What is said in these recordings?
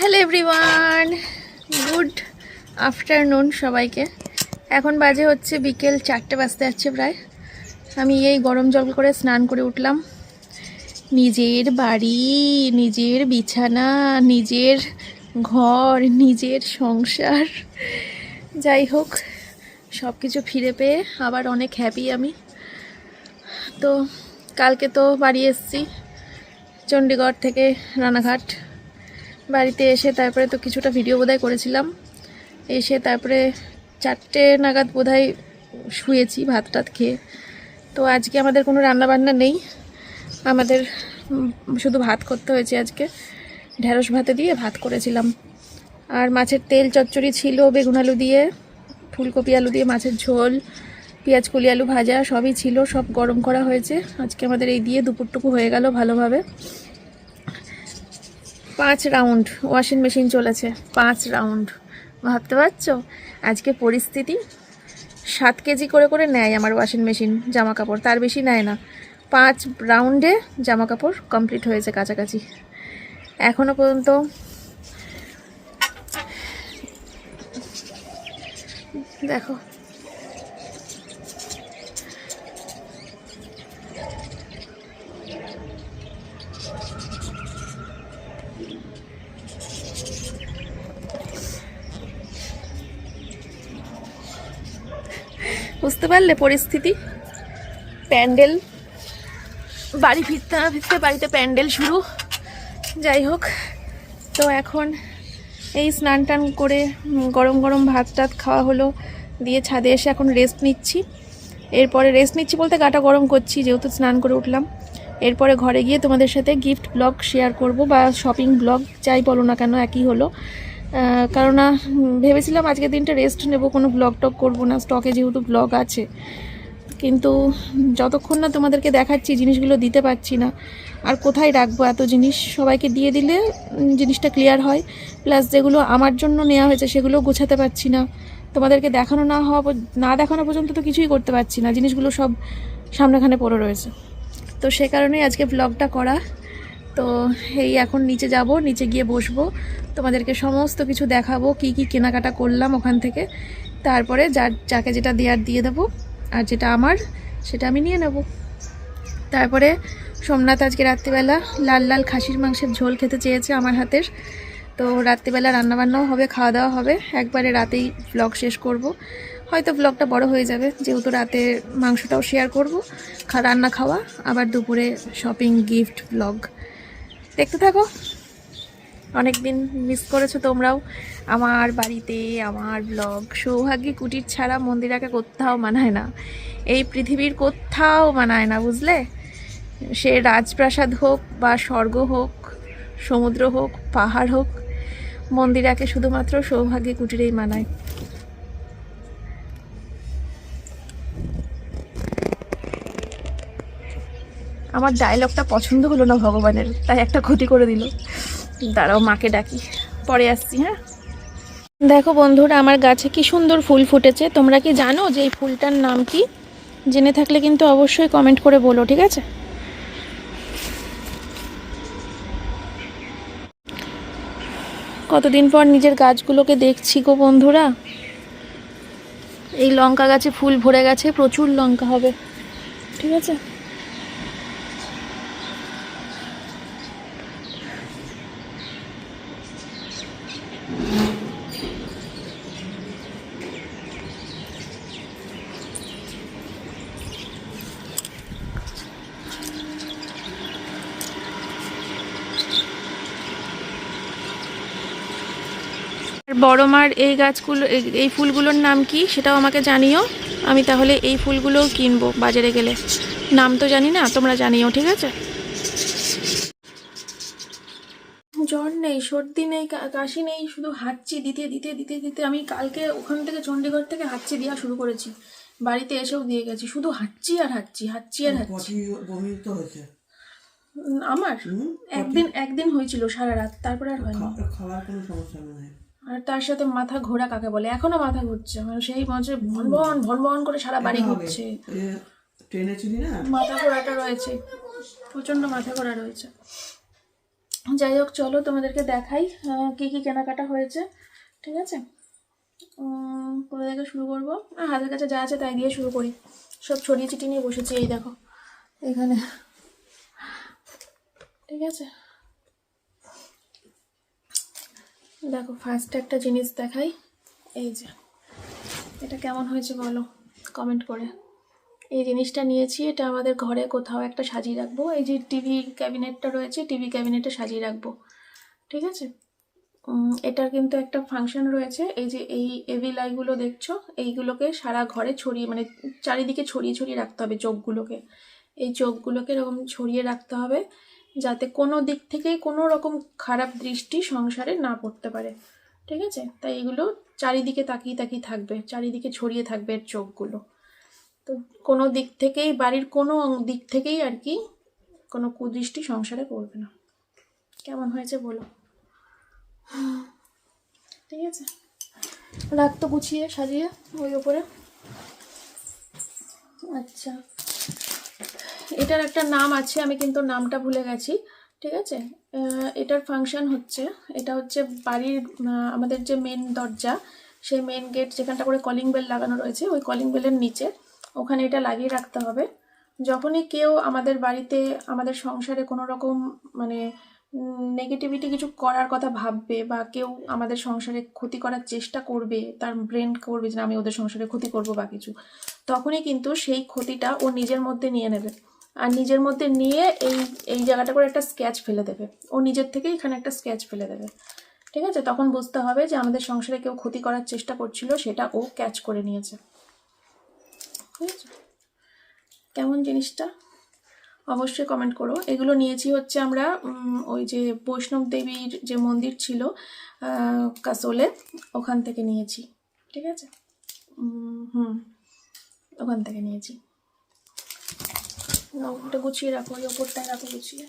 Hello everyone, good afternoon সবাইকে। এখন বাজে হচ্ছে বিকেল 4টে বাজতে যাচ্ছে প্রায়। আমি এই গরম জল করে স্নান করে উঠলাম। নিজের বাড়ি, নিজের বিছানা, নিজের ঘর, নিজের সংসার, যাই হোক সব কিছু ফিরে পেয়ে আবার অনেক হ্যাপি আমি। তো কালকে তো বাড়ি এসেছি চণ্ডীগড় থেকে রানাঘাট। বাড়িতে এসে তারপরে তো কিছুটা ভিডিও বোধহয় করেছিলাম। এসে তারপরে 4টে নাগাদ বোধহয় শুয়েছি ভাত টাত খেয়ে। তো আজকে আমাদের কোনো রান্নাবান্না নেই, আমাদের শুধু ভাত করতে হয়েছে আজকে। ঢ্যাঁড়স ভাতে দিয়ে ভাত করেছিলাম, আর মাছের তেল চচ্চড়ি ছিল, বেগুন আলু দিয়ে, ফুলকপি আলু দিয়ে মাছের ঝোল, পেঁয়াজ কলি আলু ভাজা সবই ছিল, সব গরম করা হয়েছে আজকে আমাদের। এই দিয়ে দুপুরটুকু হয়ে গেল ভালোভাবে। 5 রাউন্ড ওয়াশিং মেশিন চলেছে, 5 রাউন্ড। ভাবতে পারছো আজকে পরিস্থিতি। 7 কেজি করে করে নেয় আমার ওয়াশিং মেশিন জামা কাপড়, তার বেশি নেয় না। 5 রাউন্ডে জামা কাপড় কমপ্লিট হয়েছে কাছাকাছি। এখনো পর্যন্ত দেখো বুঝতে পারলে পরিস্থিতি। প্যান্ডেল, বাড়ি ফিরতে না ফিরতে বাড়িতে প্যান্ডেল শুরু। যাই হোক, তো এখন এই স্নান টান করে গরম গরম ভাত টাত খাওয়া হলো, দিয়ে ছাদে এসে এখন রেস্ট নিচ্ছি। এরপরে রেস্ট নিচ্ছি বলতে গাটা গরম করছি যেহেতু স্নান করে উঠলাম। এরপরে ঘরে গিয়ে তোমাদের সাথে গিফট ব্লগ শেয়ার করব, বা শপিং ব্লগ যাই বলো না কেন একই হলো। কারণ ভেবেছিলাম আজকের দিনটা রেস্ট নেব, কোনো ব্লগ টক করবো না, স্টকে যেহেতু ব্লগ আছে। কিন্তু যতক্ষণ না তোমাদেরকে দেখাচ্ছি জিনিসগুলো দিতে পারছি না। আর কোথায় রাখবো এত জিনিস, সবাইকে দিয়ে দিলে জিনিসটা ক্লিয়ার হয়। প্লাস যেগুলো আমার জন্য নেওয়া হয়েছে সেগুলো গোছাতে পারছি না। তোমাদেরকে দেখানো না দেখানো পর্যন্ত তো কিছুই করতে পারছি না, জিনিসগুলো সব সামনেখানে পড়ে রয়েছে। তো সে কারণেই আজকে ব্লগটা করা। তো এই এখন নিচে যাব, নিচে গিয়ে বসবো, তোমাদেরকে সমস্ত কিছু দেখাবো, কি কি কেনাকাটা করলাম ওখান থেকে। তারপরে যাকে যেটা দেওয়ার দিয়ে দেবো, আর যেটা আমার সেটা আমি নিয়ে নেব। তারপরে সোমনাথ আজকে রাত্রিবেলা লাল লাল খাসির মাংসের ঝোল খেতে চেয়েছে আমার হাতের। তো রাত্রিবেলা রান্নাবান্নাও হবে, খাওয়া দাওয়া হবে, একবারে রাতেই ব্লগ শেষ করব। হয়তো ব্লগটা বড় হয়ে যাবে যেহেতু রাতে মাংসটাও শেয়ার করব, রান্না খাওয়া, আবার দুপুরে শপিং গিফট ব্লগ। দেখতে থাকো। অনেক দিন মিস করেছো তোমরাও আমার বাড়িতে আমার ব্লগ। সৌভাগ্যী কুটির ছাড়া মন্দিরাকে কোথাও মানায় না, এই পৃথিবীর কোথাও মানায় না, বুঝলে? সে রাজপ্রাসাদ হোক বা স্বর্গ হোক, সমুদ্র হোক, পাহাড় হোক, মন্দিরাকে শুধুমাত্র সৌভাগ্যী কুটিরেই মানায়। আমার ডায়লগটা পছন্দ হলো না ভগবানের, তাই একটা ক্ষতি করে দিল। দাঁড়াও মাকে ডাকি, পরে আসছি। হ্যাঁ, দেখো বন্ধুরা আমার গাছে কি সুন্দর ফুল ফুটেছে। তোমরা কি জানো যে এই ফুলটার নাম কি? জেনে থাকলে কিন্তু অবশ্যই কমেন্ট করে বলো, ঠিক আছে? কতদিন পর নিজের গাছগুলোকে দেখছি গো বন্ধুরা। এই লঙ্কা গাছে ফুল ভরে গেছে, প্রচুর লঙ্কা হবে, ঠিক আছে? বড় মার এই গাছগুলো, এই ফুলগুলোর নাম কি সেটাও আমাকে জানিও। আমি তাহলে এই ফুলগুলোও কিনবো বাজারে গেলে। নাম তো জানি না, তোমরা জানিও, ঠিক আছে? জ্বর নেই, সর্দি নেই, কাশি নেই, শুধু হাঁচি দিতে দিতে দিতে দিতে আমি কালকে ওখান থেকে চণ্ডীগড় থেকে হাঁচি দেওয়া শুরু করেছি, বাড়িতে এসেও দিয়ে গেছি, শুধু হাঁচি আর হাঁচি, হাঁচি আর হাঁচি। আমার একদিন হয়েছিল সারা রাত, তারপরে আর হয়নি। খাওয়ার কোনো সমস্যা নেই। আর তার সাথে মাথা ঘোরা কাকে বলে, এখনো মাথা ঘুরছে, মানে সেই মাঝে ভনভন ভনভন করে সারা বাড়ি ঘুরছে। মাথা ঘোরাটা রয়েছে, প্রচন্ড মাথা ঘোরা রয়েছে। যাই হোক, চলো তোমাদেরকে দেখাই কি কি কেনাকাটা হয়েছে। ঠিক আছে, কোথা থেকে শুরু করবো? হাতের কাছে যা আছে তাই দিয়ে শুরু করি। সব ছড়িয়ে ছিটিয়ে নিয়ে বসেছি, এই দেখো এখানে। ঠিক আছে, দেখো ফার্স্ট একটা জিনিস দেখাই। এই যে এটা কেমন হয়েছে বলো কমেন্ট করে। এই জিনিসটা নিয়েছি, এটা আমাদের ঘরে কোথাও একটা সাজিয়ে রাখবো। এই যে টিভি ক্যাবিনেটটা রয়েছে, টিভি ক্যাবিনেটে সাজিয়ে রাখবো। ঠিক আছে, এটার কিন্তু একটা ফাংশন রয়েছে। এই যে এই এভি লাইগুলো দেখছো, এইগুলোকে সারা ঘরে ছড়িয়ে, মানে চারিদিকে ছড়িয়ে ছড়িয়ে রাখতে হবে চোখগুলোকে। এই চোখগুলোকে এরকম ছড়িয়ে রাখতে হবে, যাতে কোনো দিক থেকেই কোনো রকম খারাপ দৃষ্টি সংসারে না পড়তে পারে। ঠিক আছে, তাই এগুলো চারিদিকে তাকিয়ে তাকিয়ে থাকবে, চারিদিকে ছড়িয়ে থাকবে এর চোখগুলো। তো কোনো দিক থেকেই, বাড়ির কোনো দিক থেকেই আর কি, কোনো কুদৃষ্টি সংসারে পড়বে না। কেমন হয়েছে বলো? ঠিক আছে, রাখতো গুছিয়ে সাজিয়ে ওই ওপরে। আচ্ছা, এটার একটা নাম আছে, আমি কিন্তু নামটা ভুলে গেছি। ঠিক আছে, এটার ফাংশন হচ্ছে, এটা হচ্ছে বাড়ির আমাদের যে মেন দরজা, সেই মেন গেট যেখানটা করে কলিং বেল লাগানো রয়েছে, ওই কলিং বেলের নিচে ওখানে এটা লাগিয়ে রাখতে হবে। যখনই কেউ আমাদের বাড়িতে, আমাদের সংসারে কোনো রকম মানে নেগেটিভিটি কিছু করার কথা ভাববে, বা কেউ আমাদের সংসারে ক্ষতি করার চেষ্টা করবে, তার ব্রেন করবে যে আমি ওদের সংসারে ক্ষতি করব বা কিছু, তখনই কিন্তু সেই ক্ষতিটা ও নিজের মধ্যে নিয়ে নেবে। আর নিজের মধ্যে নিয়ে এই এই জায়গাটা করে একটা স্কেচ ফেলে দেবে, ও নিজের থেকে এখানে একটা স্কেচ ফেলে দেবে। ঠিক আছে, তখন বুঝতে হবে যে আমাদের সংসারে কেউ ক্ষতি করার চেষ্টা করছিল, সেটা ও ক্যাচ করে নিয়েছে। ঠিক আছে, কেমন জিনিসটা অবশ্যই কমেন্ট করো। এগুলো নিয়েছি হচ্ছে আমরা ওই যে বৈষ্ণব দেবীর যে মন্দির ছিল কাসোলে, ওখান থেকে নিয়েছি। ঠিক আছে, ওখান থেকে নিয়েছি। ওটা গুছিয়ে রাখো, ওই ওপরটায় রাখো গুছিয়ে।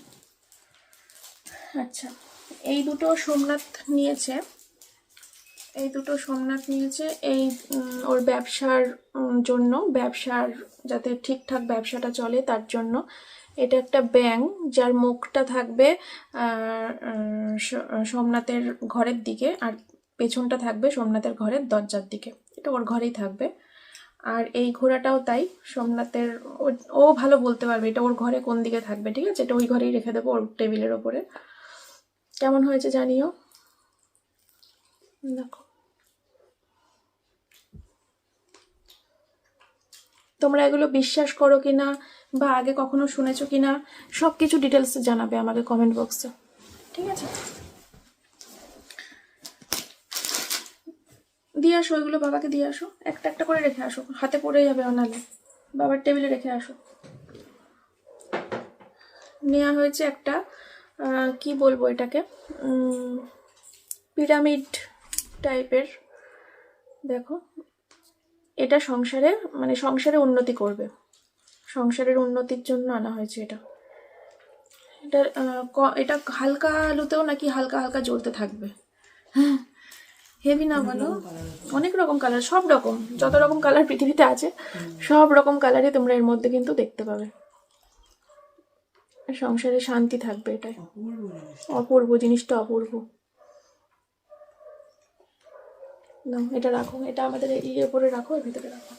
আচ্ছা, এই দুটো সোমনাথ নিয়েছে, এই দুটো সোমনাথ নিয়েছে এই ওর ব্যবসার জন্য, ব্যবসার যাতে ঠিকঠাক ব্যবসাটা চলে তার জন্য। এটা একটা ব্যাঙ, যার মুখটা থাকবে সোমনাথের ঘরের দিকে, আর পেছনটা থাকবে সোমনাথের ঘরের দরজার দিকে। এটা ওর ঘরেই থাকবে। আর এই ঘোড়াটাও তাই, সোমনাথের, ও ভালো বলতে পারবে এটা ওর ঘরে কোন দিকে থাকবে। ঠিক আছে, এটা ওই ঘরেই রেখে দেবো, ওর টেবিলের ওপরে। কেমন হয়েছে জানিও। দেখো, তোমরা এগুলো বিশ্বাস করো কিনা, বা আগে কখনো শুনেছো কিনা, সব কিছু ডিটেলস জানাবে আমাকে কমেন্ট বক্সে। ঠিক আছে, দিয়ে আসো ওইগুলো, বাবাকে দিয়ে আসো, একটা একটা করে রেখে আসো, হাতে পড়ে যাবে নাহলে। বাবার টেবিলে রেখে আসো। নেওয়া হয়েছে একটা কি বলবো এটাকে, পিরামিড টাইপের। দেখো, এটা সংসারে, মানে সংসারে উন্নতি করবে, সংসারের উন্নতির জন্য আনা হয়েছে এটা। এটা এটা হালকা আলোতেও নাকি হালকা হালকা জ্বলতে থাকবে। হ্যাঁ, হেভি না বলো? অনেক রকম কালার, সব রকম, যত রকম কালার পৃথিবীতে আছে সব রকম কালারই তোমরা এর মধ্যে কিন্তু দেখতে পাবে। সংসারে শান্তি থাকবে, এটাই অপূর্ব জিনিসটা, অপূর্ব। না, এটা রাখো, এটা আমাদের ইয়ের উপরে রাখো, এর ভিতরে রাখো।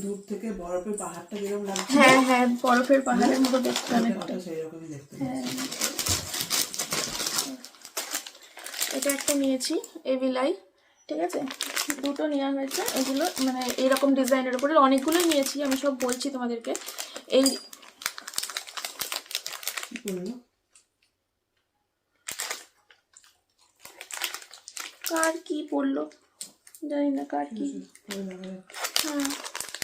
দূর থেকে বরফের পাহাড়টা যেরকম লাগছে, হ্যাঁ হ্যাঁ, বরফের পাহাড়ের মতো দেখতে অনেকটা। সেইরকমই দেখতে। হ্যাঁ, এটা একটা নিয়েছি এভিলাই। ঠিক আছে, দুটো নেওয়া হয়েছে। এগুলো মানে এইরকম ডিজাইনের উপরে অনেকগুলোই নিয়েছি, আমি সব বলছি তোমাদেরকে। এই কার কি পড়লো জানি না, কার কি। হ্যাঁ,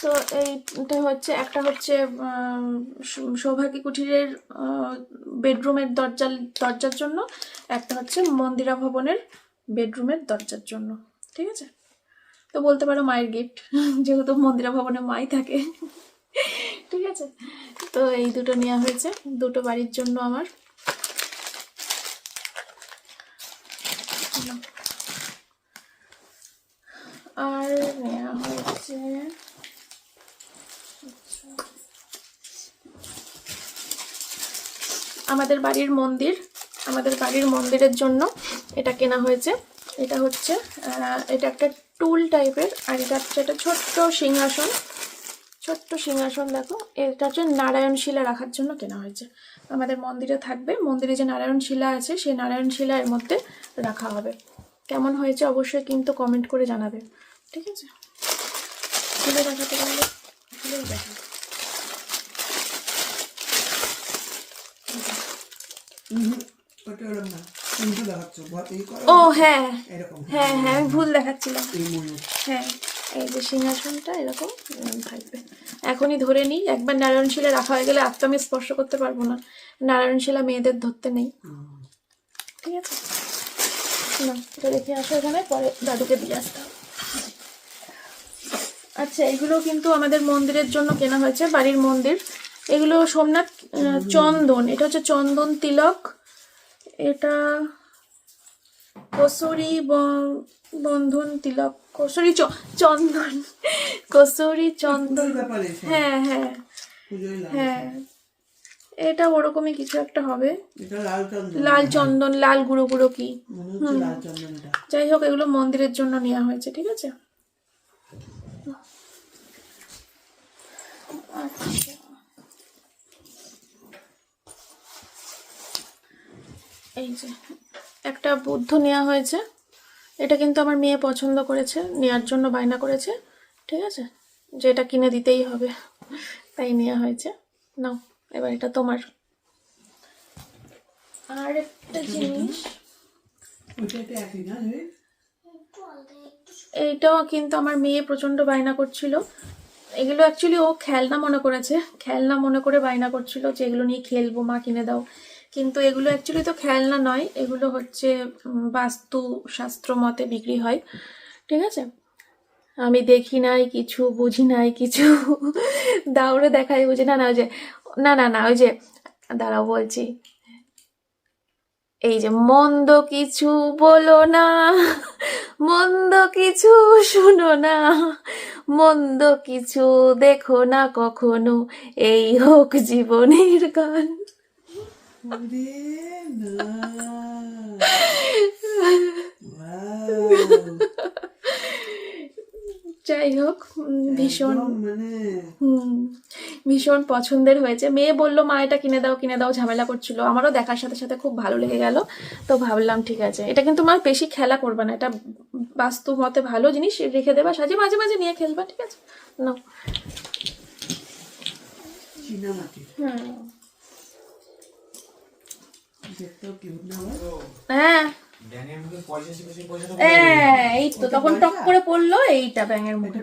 তো এইটা হচ্ছে, একটা হচ্ছে সৌভাগ্য কুঠিরের বেডরুমের দরজার জন্য, একটা হচ্ছে মন্দিরা ভবনের বেডরুমের দরজার জন্য। ঠিক আছে, তো বলতে পারো মায়ের গিফট, যেহেতু মন্দিরা ভবনে মাই থাকে। ঠিক আছে, তো এই দুটো নেওয়া হয়েছে, দুটো বাড়ির জন্য আমার। আর নেওয়া হয়েছে আমাদের বাড়ির মন্দিরের জন্য এটা কেনা হয়েছে। এটা হচ্ছে এটা একটা টুল টাইপের, আর এটা হচ্ছে একটা ছোট্ট সিংহাসন। দেখো, এটা হচ্ছে নারায়ণ শিলা রাখার জন্য কেনা হয়েছে। আমাদের মন্দিরে থাকবে, মন্দিরে যে নারায়ণ শিলা আছে সেই নারায়ণ শিলা এর মধ্যে রাখা হবে। কেমন হয়েছে অবশ্যই কিন্তু কমেন্ট করে জানাবে, ঠিক আছে? খুলে দেখাতে পারলে খুলেই দেখা। ওটা ওরকম না, কিন্তু দেখাচ্ছ এই করো ও হ্যাঁ এরকম। হ্যাঁ হ্যাঁ, আমি ভুল দেখাচ্ছিলাম। এই ময়ূর হ্যাঁ, এই যে সিংহাসনটা এরকম থাকবে। এখনই ধরে নিই, একবার নারায়ণ শিলা রাখা হয়ে গেলে আর তো আমি স্পর্শ করতে পারবো না। নারায়ণ শিলা মেয়েদের ধরতে নেই, ঠিক আছে? না, এটা রেখে আসো এখানে, পরে দাদুকে দিয়ে আসতে হবে। আচ্ছা, এগুলো কিন্তু আমাদের মন্দিরের জন্য কেনা হয়েছে, বাড়ির মন্দির। এগুলো সোমনাথ চন্দন, এটা হচ্ছে চন্দন তিলক, এটা কসুরি বন্ধন তিলক, কসুরি চন্দন, কসুরি চন্দন। ব্যাপারে হ্যাঁ হ্যাঁ পুজোয় লাগে। হ্যাঁ, এটা ওরকমই কিছু একটা হবে। এটা লাল চন্দন, লাল চন্দন, লাল গুঁড়ো গুঁড়ো কি, মনে হচ্ছে লাল চন্দন এটা। যাই হোক, এগুলো মন্দিরের জন্য নেওয়া হয়েছে, ঠিক আছে? আচ্ছা, এই যে একটা বুদ্ধ নেওয়া হয়েছে। এটা কিন্তু আমার মেয়ে পছন্দ করেছে, নেওয়ার জন্য বায়না করেছে, ঠিক আছে? যে এটা কিনে দিতেই হবে, তাই নেওয়া হয়েছে। নাও, এবার এটা তোমার। আর একটা জিনিস, ওইটা এটা একই না রে? এইটাও কিন্তু আমার মেয়ে প্রচন্ড বায়না করছিল। এগুলো অ্যাকচুয়ালি ও খেলনা মনে করেছে, খেলনা মনে করে বায়না করছিল যে এগুলো নিয়ে খেলবো, মা কিনে দাও। কিন্তু এগুলো অ্যাকচুয়ালি তো খেলনা নয়, এগুলো হচ্ছে বাস্তুশাস্ত্র মতে বিক্রি হয়, ঠিক আছে? আমি দেখি নাই কিছু, বুঝি নাই কিছু, দাউড়ে দেখাই বুঝি না। না ওই যে, না ওই যে, দাঁড়াও বলছি, এই যে মন্দ কিছু বলো না, মন্দ কিছু শুনো না, মন্দ কিছু দেখো না কখনো, এই হোক জীবনের গান। ওরে না, যাই হোক, ভীষণ মানে ভীষণ পছন্দের হয়েছে। মেয়ে বললো মা এটা কিনে দাও, ঝামেলা করছিল। আমারও দেখার সাথে সাথে খুব ভালো লেগে গেল, তো ভাবলাম ঠিক আছে, এটা কিন্তু মা বেশি খেলা করবে না, এটা বাস্তু মতে ভালো জিনিস, রেখে দেবা সাজে, মাঝে মাঝে নিয়ে খেলবা, ঠিক আছে? নাও। চীনামাটি হুম, দেখতেও কিউট না? হ্যাঁ এই তো তখন টক করে পড়লো এইটা ব্যাঙের মুখে,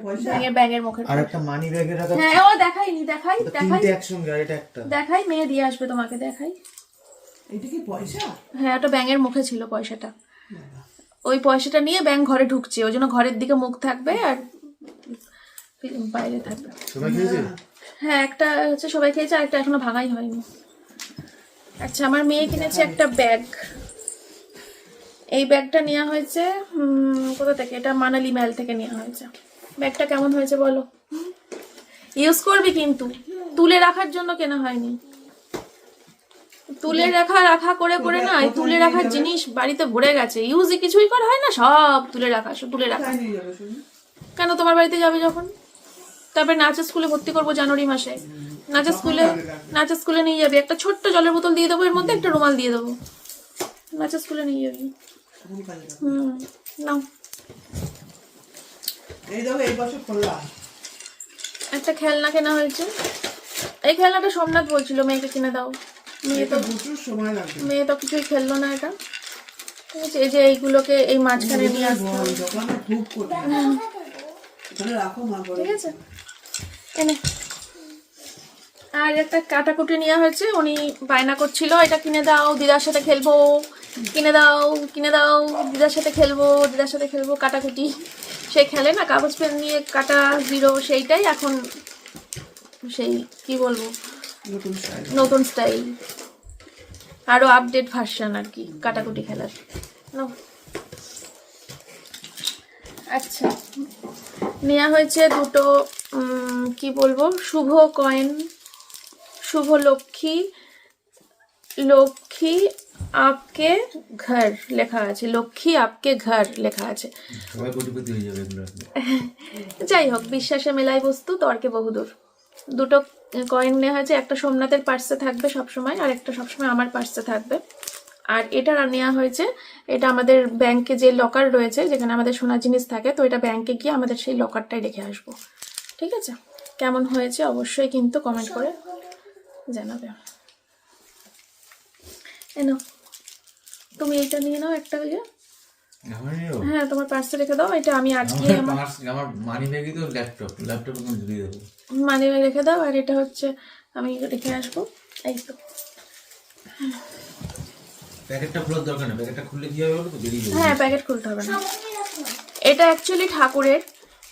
ব্যাঙের মুখে। আর একটা মানি ব্যাগে রাখা, হ্যাঁ ও দেখাইনি, দেখাই তিনটে একসঙ্গে, আর এটা একটা দেখাই, মেয়ে দিয়ে আসবে তোমাকে, দেখাই। এটা কি পয়সা? হ্যাঁ, ওটা ব্যাঙের মুখে ছিল পয়সাটা। ওই পয়সাটা নিয়ে ব্যাঙ ঘরে ঢুকছে, ওই জন্য ঘরের দিকে মুখ থাকবে আর বাইরে থাকবে। সবাই খেয়েছে? হ্যাঁ, একটা হচ্ছে সবাই খেয়েছে, আর একটা এখনো ভাঙাই হয়নি। আচ্ছা, আমার মেয়ে কিনেছে একটা ব্যাগ। এই ব্যাগটা নেওয়া হয়েছে কোথা থেকে? এটা মানালি ম্যাল থেকে নেওয়া হয়েছে। ব্যাগটা কেমন হয়েছে বলো? ইউজ করবি কিন্তু, তুলে রাখার জন্য কেনা হয়নি। তুলে রাখা করে করে না, এই তুলে রাখার জিনিস বাড়িতে ভরে গেছে, ইউজই কিছুই করা হয় না, সব তুলে রাখা। তাই নিয়ে যাবে শুনি। কেন তোমার বাড়িতে যাবে যখন? তারপরে নাচের স্কুলে ভর্তি করবো জানুয়ারি মাসে, নাচের স্কুলে নিয়ে যাবি, একটা ছোট্ট জলের বোতল দিয়ে দেবো, এর মধ্যে একটা রুমাল দিয়ে দেবো, নাচের স্কুলে নিয়ে যাবি। নাও। এই দেখো, এই বছর করলাম একটা খেলনা কেনা হয়েছে। এই খেলনাটা সোমনাথ বলছিল মেয়েকে কিনে দাও, মেয়ে তো প্রচুর সময় লাগবে। মেয়ে তো কিছুই খেললো না এটা, ঠিক আছে? এই যে এইগুলোকে এই মাঝখানে নিয়ে আসতে হবে, দোকানে খুব কঠিন, এখানে রাখো মা করে। ঠিক আছে? এনে আর একটা কাটাকুটি নেওয়া হয়েছে, উনি বায়না করছিল এটা কিনে দাও, দিদার সাথে খেলবো, কিনে দাও দিদার সাথে খেলবো, কাটাকুটি। সে খেলে না কাগজ পেন নিয়ে, কাটা জিরো, সেইটাই এখন সেই কি বলবো, নতুন স্টাইল, আরো আপডেট ভার্সন আর কি কাটাকুটি খেলার। নাও। আচ্ছা, নেওয়া হয়েছে দুটো কি বলবো, শুভ কয়েন, শুভ লক্ষ্মী লক্ষ্মী আপকে ঘর লেখা আছে, লক্ষ্মী আপকে ঘর লেখা আছে। সবাই কোটিপতি হয়ে যাবে এগুলো। যাই হোক, বিশ্বাসে মেলাই বস্তু, তর্কে বহুদূর। দুটো কয়েন নেওয়া হয়েছে, একটা সোমনাথের পার্সে থাকবে সবসময়, আর একটা সবসময় আমার পার্সে থাকবে। আর এটা নেওয়া হয়েছে, এটা আমাদের ব্যাংকে যে লকার রয়েছে, যেখানে আমাদের সোনার জিনিস থাকে, তো এটা ব্যাংকে গিয়ে আমাদের সেই লকারটাই রেখে আসবো। ঠিক আছে, কেমন হয়েছে অবশ্যই কিন্তু কমেন্ট করে জানাবে। এনো, তুমি এইটা নিয়ে নাও একটা ইয়ে। হ্যাঁ, তোমার পার্সে রেখে দাও। এটা আমি আজকে আমার মানি ব্যাগই তো ল্যাপটপ ঝুলিয়ে দেবো। মানি রেখে দাও। আর এটা হচ্ছে আমি রেখে আসবো। এই তো প্যাকেটটা খোলার দরকার নেই, প্যাকেটটা খুললে কি হবে বলো তো, বেরিয়ে যাবে। হ্যাঁ, প্যাকেট খুলতে হবে না। এটা অ্যাকচুয়ালি ঠাকুরের,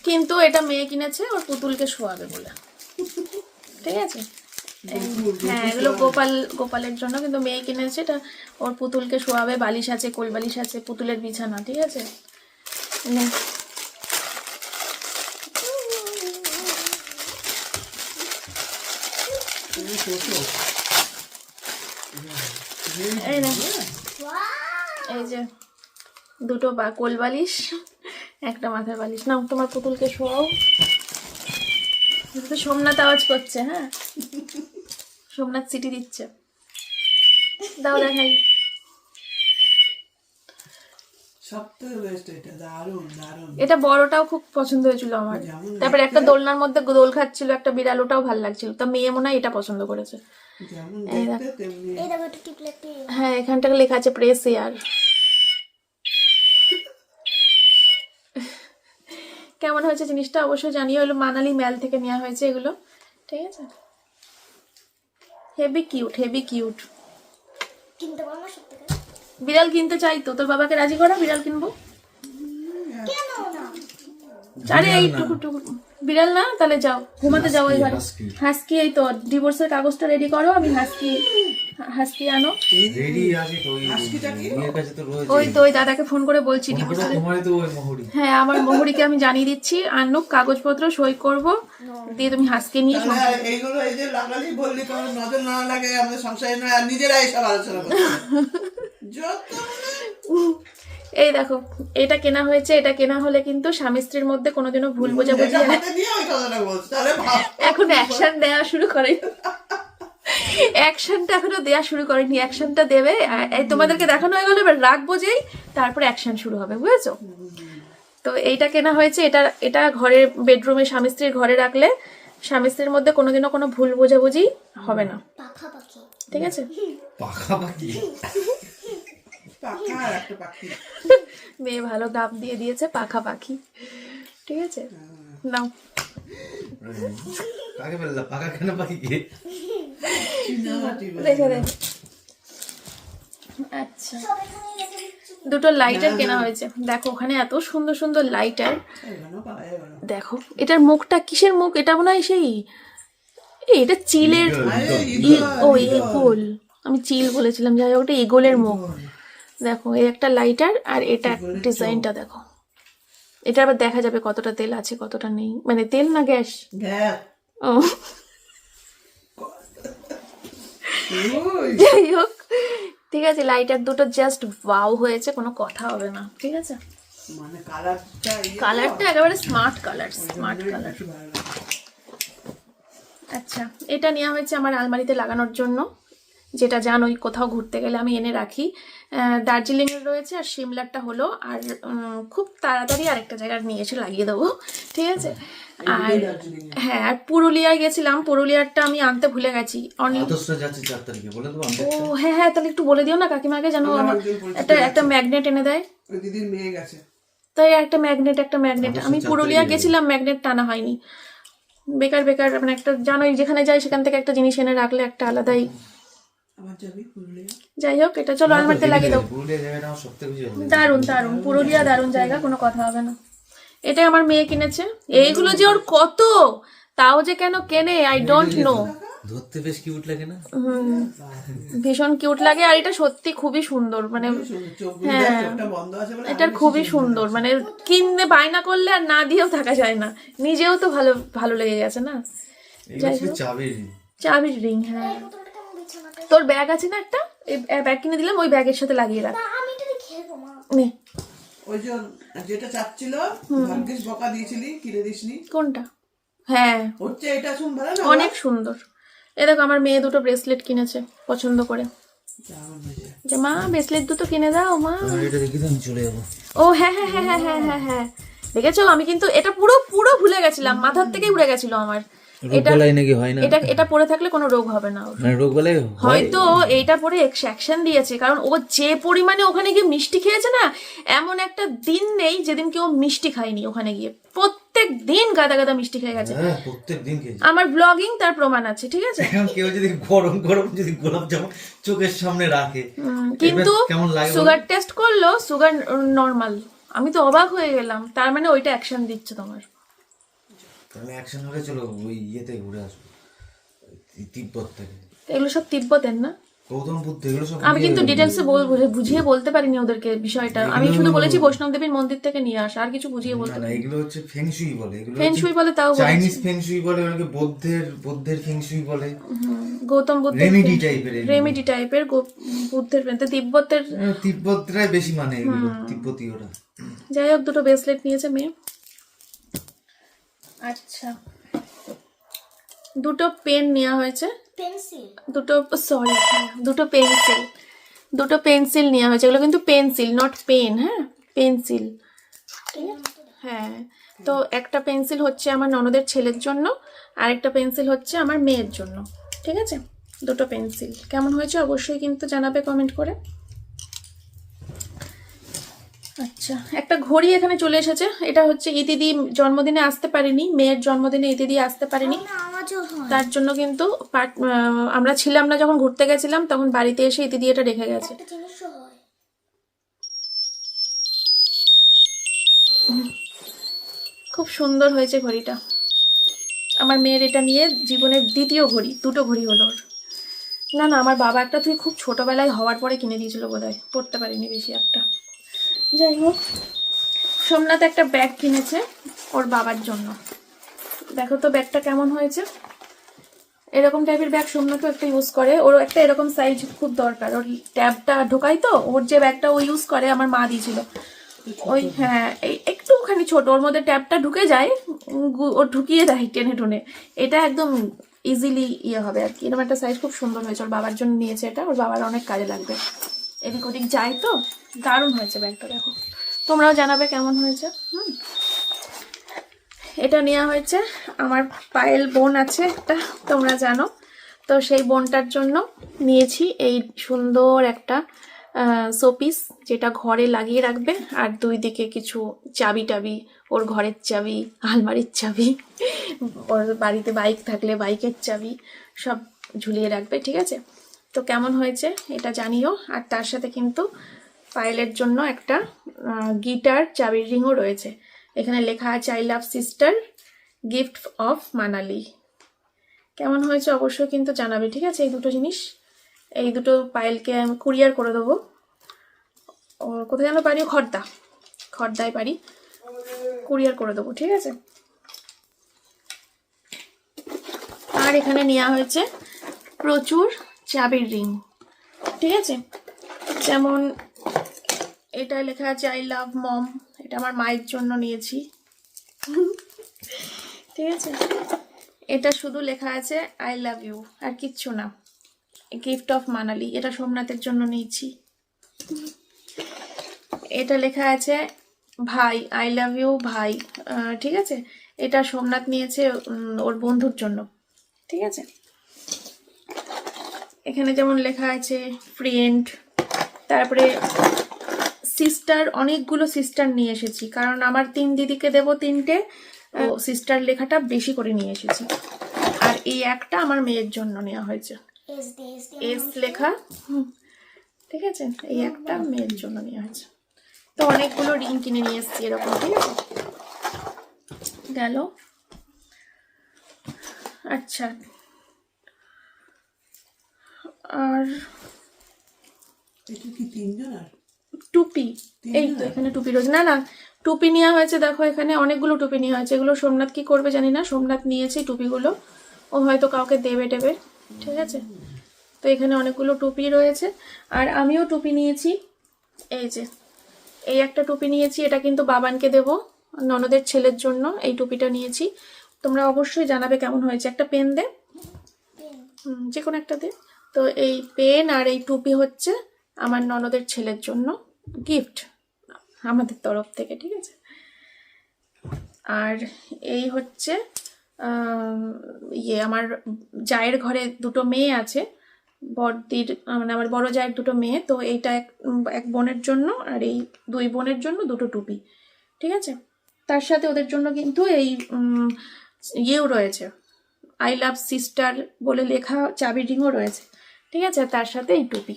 কিন্তু এটা মেয়ে কিনেছে ওর পুতুলকে শোয়াবে বলে। ঠিক আছে, হ্যাঁ, এগুলো গোপালের জন্য, কিন্তু মেয়ে কিনেছে এটা ওর পুতুলকে শোয়াবে। বালিশ আছে, কোল বালিশ আছে, পুতুলের বিছানা। ঠিক আছে, নে। এই নে, এই যে দুটো কোল বালিশ, একটা মাথার বালিশ। নাও, তোমার পুতুলকে শোয়াও। সোমনাথ আওয়াজ করছে। হ্যাঁ, সোমনাথ সিটি দিচ্ছে। দাও দেখাই। সবথেকে বেস্ট এটা, দারুণ দারুণ। এটা বড়টাও খুব পছন্দ হয়েছিল আমার। তারপরে একটা দোলনার মধ্যে দোল খাচ্ছিল একটা বিড়াল, ওটাও ভালো লাগছিল। তা মেয়ে মনে হয় এটা পছন্দ করেছে। যেমন দেখতে তেমনি। হ্যাঁ, এখানটাকে লেখা আছে প্রেস এয়ার। কেমন হয়েছে জিনিসটা অবশ্যই জানিয়ে। হলো মানালি ম্যাল থেকে নেওয়া হয়েছে এগুলো। ঠিক আছে, হেভি কিউট, হেভি কিউট। কিনতে পারবো সত্যি করে? বিড়াল কিনতে চাই তো, তোর বাবাকে রাজি করা বিড়াল কিনবো। কেন না? আরে এইটুকু টুকু বিড়াল না, তাহলে যাও ঘুমাতে যাও ওই ঘরে। হাস্কি, এই তো ডিভোর্সের কাগজটা রেডি করো। আমি হাস্কি আনো। রেডি আছে তো, ওই মেয়ের কাছে তো রয়েছে। ওই তো ওই দাদাকে ফোন করে বলছি ডিভোর্সের। তোমারই তো ওই মোহরি। হ্যাঁ, আমার মোহরিকে আমি জানিয়ে দিচ্ছি, আনুক কাগজপত্র, সই করব, দিয়ে তুমি হাসকে নিয়ে তাহলে এইগুলো এই যে লাগালি বললি তোমার নজর না লাগে আমাদের সংসারে, না নিজেরাই সব আলোচনা করছে। যত এই দেখো, এটা কেনা হয়েছে। এটা কেনা হলে কিন্তু স্বামী স্ত্রীর মধ্যে কোনোদিনও ভুল বোঝাবুঝি হয় না। হাতে নিয়ে ওই কথাটা বলছে, তাহলে ভাব। এখন অ্যাকশন দেওয়া শুরু করে, অ্যাকশনটা এখনো দেওয়া শুরু করেনি। অ্যাকশনটা দেবে, এই তোমাদেরকে দেখানো হয়ে গেল, এবার রাখবো যেই, তারপরে অ্যাকশন শুরু হবে, বুঝেছো? তো এইটা কেনা হয়েছে। এটা ঘরের বেডরুমে স্বামী স্ত্রীর ঘরে রাখলে স্বামী স্ত্রীর মধ্যে কোনোদিনও কোনো ভুল বোঝাবুঝি হবে না। পাখাপাখি। ঠিক আছে, পাখাপাখি পাখা আর একটা পাখি। মেয়ে ভালো দাম দিয়ে দিয়েছে, পাখা পাখি। ঠিক আছে, নাও। কাকে বললা পাখা কেন পাখি কে? রেখে দে। আচ্ছা, দুটো লাইটার কেনা হয়েছে। দেখো ওখানে এত সুন্দর সুন্দর লাইটার। দেখো এটার মুখটা কিসের মুখ? এটা মনে হয় সেই এটা চিলের। ও এগোল, আমি চিল বলেছিলাম। যাই হোক, ওটা এগোলের মুখ। দেখো এই একটা লাইটার, আর এটা ডিজাইনটা দেখো। এটা আবার দেখা যাবে কতটা তেল আছে কতটা নেই, মানে তেল না গ্যাস। ও যাই হোক, ঠিক আছে, লাইটার দুটো জাস্ট ওয়াও হয়েছে, কোনো কথা হবে না। ঠিক আছে, মানে কালারটা একেবারে স্মার্ট কালার, স্মার্ট কালার। আচ্ছা, এটা নেওয়া হয়েছে আমার আলমারিতে লাগানোর জন্য, যেটা জানোই কোথাও ঘুরতে গেলে আমি এনে রাখি। দার্জিলিংয়ের রয়েছে, আর সিমলারটা হলো, আর খুব তাড়াতাড়ি আরেকটা জায়গায় নিয়ে এসে লাগিয়ে দেবো। ঠিক আছে, আর হ্যাঁ, আর পুরুলিয়ায় গেছিলাম, পুরুলিয়ারটা আমি আনতে ভুলে গেছি। ও হ্যাঁ হ্যাঁ, তাহলে একটু বলে দিও না কাকিমাকে, যেন আমার একটা ম্যাগনেট এনে দেয়। দিদির মেয়ে গেছে, তাই একটা ম্যাগনেট আমি পুরুলিয়া গেছিলাম, ম্যাগনেট টানা হয়নি। বেকার বেকার, মানে একটা জানোই যেখানে যাই সেখান থেকে একটা জিনিস এনে রাখলে একটা আলাদাই। যাই হোক, এটা চলো আলমারিতে লাগিয়ে দাও। দারুণ দারুণ, পুরুলিয়া দারুণ জায়গা, কোনো কথা হবে না। এটা আমার মেয়ে কিনেছে। এইগুলো যে ওর কত, তাও যে কেন কেনে আই ডোন্ট নো। ধরতে বেশ কিউট লাগে না? ভীষণ কিউট লাগে, আর এটা সত্যি খুবই সুন্দর। মানে হ্যাঁ, এটার খুবই সুন্দর, মানে কিনতে বায়না করলে আর না দিয়েও থাকা যায় না। নিজেও তো ভালো ভালো লেগে গেছে না। চাবির রিং। হ্যাঁ, তোর ব্যাগ আছে না একটা? এই ব্যাগ কিনে দিলাম, ওই ব্যাগের সাথে লাগিয়ে রাখ। না আমি এটা খেলবো মা। নে। ওই যে যেটা চাচ্ছিল ভাগ্যিস বকা দিয়েছিলি, কিনে দিসনি। কোনটা? হ্যাঁ হচ্ছে এটা শুন ভালো না অনেক সুন্দর। এ দেখো আমার মেয়ে দুটো ব্রেসলেট কিনেছে পছন্দ করে, যে মা ব্রেসলেট দুটো কিনে দাও মা। এটা দেখি তো আমি চলে যাবো। ও হ্যাঁ হ্যাঁ হ্যাঁ হ্যাঁ হ্যাঁ হ্যাঁ হ্যাঁ দেখেছো, আমি কিন্তু এটা পুরো পুরো ভুলে গেছিলাম, মাথার থেকে উড়ে গেছিল আমার। রোগ বালাই নাকি হয় না? এটা এটা পরে থাকলে কোনো রোগ হবে না ওর। মানে রোগ বালাই হয়তো এইটা পরে অ্যাকশন দিয়েছে, কারণ ও যে পরিমাণে ওখানে গিয়ে মিষ্টি খেয়েছে না, এমন একটা দিন নেই যেদিন কেউ মিষ্টি খায়নি ওখানে গিয়ে। প্রত্যেক দিন গাদা গাদা মিষ্টি খেয়ে গেছে। হ্যাঁ প্রত্যেকদিন খেয়েছি। আমার ব্লগিং তার প্রমাণ আছে, ঠিক আছে। এখন কেউ যদি গরম গরম যদি গোলাপ জামুন চোখের সামনে রাখে, কিন্তু কেমন লাগে? সুগার টেস্ট করলো, সুগার নর্মাল। আমি তো অবাক হয়ে গেলাম, তার মানে ওইটা অ্যাকশন দিচ্ছে তোমার। তাহলে অ্যাকশন হলে চলো ওই ইয়েতে ঘুরে আসবো, তিব্বত থেকে। এগুলো সব তিব্বতের না? গৌতম বুদ্ধ এগুলো সব। আমি কিন্তু ডিটেলসে বুঝিয়ে বলতে পারিনি ওদেরকে বিষয়টা। আমি শুধু বলেছি বৈষ্ণব দেবীর মন্দির থেকে নিয়ে আসা, আর কিছু বুঝিয়ে বলতে না এগুলো হচ্ছে ফেংশুই বলে, এগুলো ফেংশুই বলে, তাও চাইনিজ ফেংশুই বলে, অনেকে বৌদ্ধের ফেংশুই বলে, গৌতম বুদ্ধ রেমেডি টাইপের। রেমেডি টাইপের বুদ্ধের পেনতে তিব্বতের। তিব্বতরাই বেশি মানে এগুলো, তিব্বতীয়রা। যাই হোক দুটো ব্রেসলেট নিয়েছে মেয়ে। আচ্ছা দুটো পেন নেওয়া হয়েছে, পেন্সিল। দুটো পেন্সিল নেওয়া হয়েছে। এগুলো কিন্তু পেন্সিল নট পেন, হ্যাঁ পেন্সিল। হ্যাঁ তো একটা পেন্সিল হচ্ছে আমার ননদের ছেলের জন্য, আরেকটা পেন্সিল হচ্ছে আমার মেয়ের জন্য, ঠিক আছে। দুটো পেন্সিল কেমন হয়েছে অবশ্যই কিন্তু জানাবে কমেন্ট করে। আচ্ছা একটা ঘড়ি এখানে চলে এসেছে, এটা হচ্ছে ইতিদি জন্মদিনে আসতে পারেনি, মেয়ের জন্মদিনে ইতিদি আসতে পারেনি, না আওয়াজও হয়। তার জন্য কিন্তু আমরা ছিলাম না যখন ঘুরতে গেছিলাম, তখন বাড়িতে এসে ইতিদি এটা রেখে গেছে। একটা জিনিসও হয়। খুব সুন্দর হয়েছে ঘড়িটা। আমার মেয়ের এটা নিয়ে জীবনের দ্বিতীয় ঘড়ি, দুটো ঘড়ি হলো ওর। না না আমার বাবা একটা তুই খুব ছোটবেলায় হওয়ার পরে কিনে দিয়েছিল বোধহয়, পড়তে পারিনি বেশি একটা। যাই হোক সোমনাথ একটা ব্যাগ কিনেছে ওর বাবার জন্য, দেখো তো ব্যাগটা কেমন হয়েছে। এরকম টাইপের ব্যাগ সোমনাথও একটা ইউজ করে, ওর একটা এরকম সাইজ খুব দরকার, ওর ট্যাবটা ঢোকাই তো, ওর যে ব্যাগটা ও ইউজ করে আমার মা দিয়েছিল ওই, হ্যাঁ এই একটুখানি ছোট, ওর মধ্যে ট্যাবটা ঢুকে যায়, ও ঢুকিয়ে দেয় টেনে টুনে, এটা একদম ইজিলি ইয়ে হবে আর কি। এরকম একটা সাইজ খুব সুন্দর হয়েছে, ওর বাবার জন্য নিয়েছে এটা, ওর বাবার অনেক কাজে লাগবে, এদিক ওদিক যায় তো। দারুণ হয়েছে ব্যাগটা, দেখো তোমরাও জানাবে কেমন হয়েছে। এটা নেওয়া হয়েছে আমার পায়েল বোন আছে একটা, তোমরা জানো তো, সেই বোনটার জন্য নিয়েছি এই সুন্দর একটা শোপিস, যেটা ঘরে লাগিয়ে রাখবে, আর দুই দিকে কিছু চাবি টাবি, ওর ঘরের চাবি, আলমারির চাবি, ওর বাড়িতে বাইক থাকলে বাইকের চাবি সব ঝুলিয়ে রাখবে, ঠিক আছে। তো কেমন হয়েছে এটা জানিও। আর তার সাথে কিন্তু পায়েলের জন্য একটা গিটার চাবির রিংও রয়েছে, এখানে লেখা আছে I love sister, gift of Manali. কেমন হয়েছে অবশ্যই কিন্তু জানাবে, ঠিক আছে। এই দুটো জিনিস, এই দুটো পায়েলকে আমি কুরিয়ার করে দেবো। ও কোথায় যেন পারি, খর্দায় পারি, কুরিয়ার করে দেবো, ঠিক আছে। আর এখানে নেওয়া হয়েছে প্রচুর চাবির রিং, ঠিক আছে। যেমন এটা লেখা আছে আই লাভ মম, এটা আমার মায়ের জন্য নিয়েছি, ঠিক আছে। এটা শুধু লেখা আছে আই লাভ ইউ, আর কিচ্ছু না, গিফট অফ মানালি, এটা সোমনাথের জন্য নিয়েছি। এটা লেখা আছে ভাই, আই লাভ ইউ ভাই, ঠিক আছে, এটা সোমনাথ নিয়েছে ওর বন্ধুর জন্য, ঠিক আছে। এখানে যেমন লেখা আছে ফ্রেন্ড, তারপরে সিস্টার, অনেকগুলো সিস্টার নিয়ে এসেছি, কারণ আমার 3 দিদিকে দেবো 3টে, সিস্টার লেখাটা বেশি করে নিয়ে এসেছি। আর এই একটা আমার মেয়ের জন্য নেওয়া হয়েছে, এস লেখা, ঠিক আছে, এই একটা মেয়ের জন্য নেওয়া হয়েছে। তো অনেকগুলো রিং কিনে নিয়ে এসেছি এরকম, ঠিক আছে। গেল। আচ্ছা আর টুপি, এই তো এখানে টুপি রয়েছে, না টুপি নেওয়া হয়েছে, দেখো এখানে অনেকগুলো টুপি নেওয়া হয়েছে। এগুলো সোমনাথ কি করবে জানি না, সোমনাথ নিয়েছে টুপিগুলো, ও হয়তো কাউকে দেবে টেবে, ঠিক আছে। তো এখানে অনেকগুলো টুপি রয়েছে, আর আমিও টুপি নিয়েছি। এই যে এই একটা টুপি নিয়েছি, এটা কিন্তু বাবানকে দেব, ননদের ছেলের জন্য এই টুপিটা নিয়েছি। তোমরা অবশ্যই জানাবে কেমন হয়েছে। একটা পেন দে, যে কোনো একটা দে। তো এই পেন আর এই টুপি হচ্ছে আমার ননদের ছেলের জন্য গিফট আমাদের তরফ থেকে, ঠিক আছে। আর এই হচ্ছে আমার জায়ের ঘরে দুটো মেয়ে আছে, বড়দির মানে আমার বড় জায়ের দুটো মেয়ে। তো এইটা এক বোনের জন্য, আর এই 2 বোনের জন্য দুটো টুপি, ঠিক আছে। তার সাথে ওদের জন্য কিন্তু এই ইয়েও রয়েছে, আই লাভ সিস্টার বলে লেখা চাবি রিংও রয়েছে, ঠিক আছে। তার সাথে এই টুপি।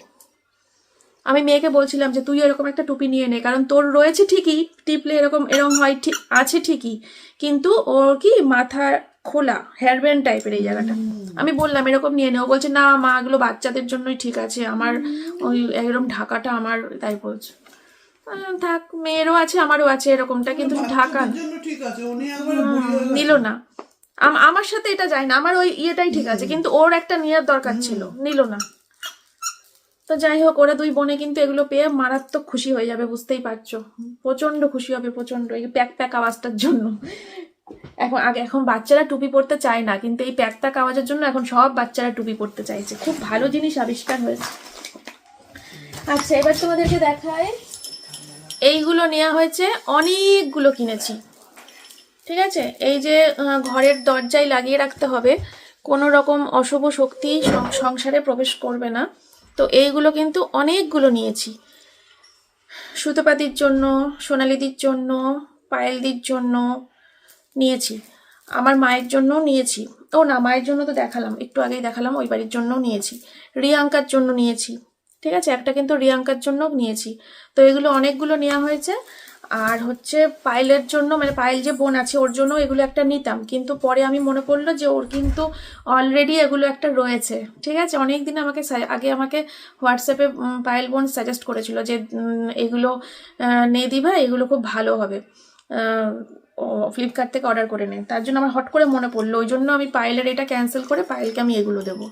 আমি মেয়েকে বলছিলাম যে তুই এরকম একটা টুপি নিয়ে নে, কারণ তোর রয়েছে ঠিকই, টিপলে এরকম হয়, ঠিক আছে ঠিকই, কিন্তু ওর কি মাথা খোলা, হেয়ার ব্যান্ড টাইপের এই জায়গাটা। আমি বললাম এরকম নিয়ে নে, ও বলছে না মা এগুলো বাচ্চাদের জন্যই ঠিক আছে, আমার ওই এরকম ঢাকাটা আমার, তাই বলছে। থাক, মেয়েরও আছে আমারও আছে এরকমটা, কিন্তু ঢাকা ঠিক আছে, উনি একবারে বুড়ি হয়ে গেছে। নিল না। আমার সাথে এটা যায় না, আমার ওই ইয়েটাই ঠিক আছে, কিন্তু ওর একটা নেওয়ার দরকার ছিল, নিল না। তো যাই হোক, ওরা 2 বোনে কিন্তু এগুলো পেয়ে মারাত্মক খুশি হয়ে যাবে, বুঝতেই পারছো, প্রচন্ড খুশি হবে, প্রচন্ড, এই প্যাক প্যাক আওয়াজটার জন্য। এখন বাচ্চারা টুপি পরতে চায় না, কিন্তু এই প্যাক প্যাক আওয়াজের জন্য এখন সব বাচ্চারা টুপি পরতে চাইছে। খুব ভালো জিনিস আবিষ্কার হয়েছে। আচ্ছা, এবার তোমাদেরকে দেখায়, এইগুলো নেওয়া হয়েছে, অনেকগুলো কিনেছি, ঠিক আছে। এই যে ঘরের দরজায় লাগিয়ে রাখতে হবে, কোনো রকম অশুভ শক্তি সংসারে প্রবেশ করবে না। তো এইগুলো কিন্তু অনেকগুলো নিয়েছি, সুতোপাতির জন্য, সোনালিদির জন্য, পায়েলদির জন্য নিয়েছি, আমার মায়ের জন্যও নিয়েছি। ও না, মায়ের জন্য তো দেখালাম, একটু আগেই দেখালাম, ওই বাড়ির জন্যও নিয়েছি, রিয়াঙ্কার জন্য নিয়েছি, ঠিক আছে। একটা কিন্তু রিয়াঙ্কার জন্য নিয়েছি। তো এগুলো অনেকগুলো নেওয়া হয়েছে। আর হচ্ছে পায়েলের জন্য, মানে পায়েল যে বোন আছে ওর জন্য এগুলো একটা নিতাম, কিন্তু পরে আমি মনে পড়লো যে ওর কিন্তু অলরেডি এগুলো একটা রয়েছে, ঠিক আছে। অনেকদিন আগে আমাকে হোয়াটসঅ্যাপে পায়েল বোন সাজেস্ট করেছিল যে এগুলো নে দিবা, এগুলো খুব ভালো হবে, ফ্লিপকার্ট থেকে অর্ডার করে নে। তার জন্য আমার হট করে মনে পড়লো, ওই জন্য আমি পায়েলের এটা ক্যান্সেল করে পায়েলকে আমি এগুলো দেবো,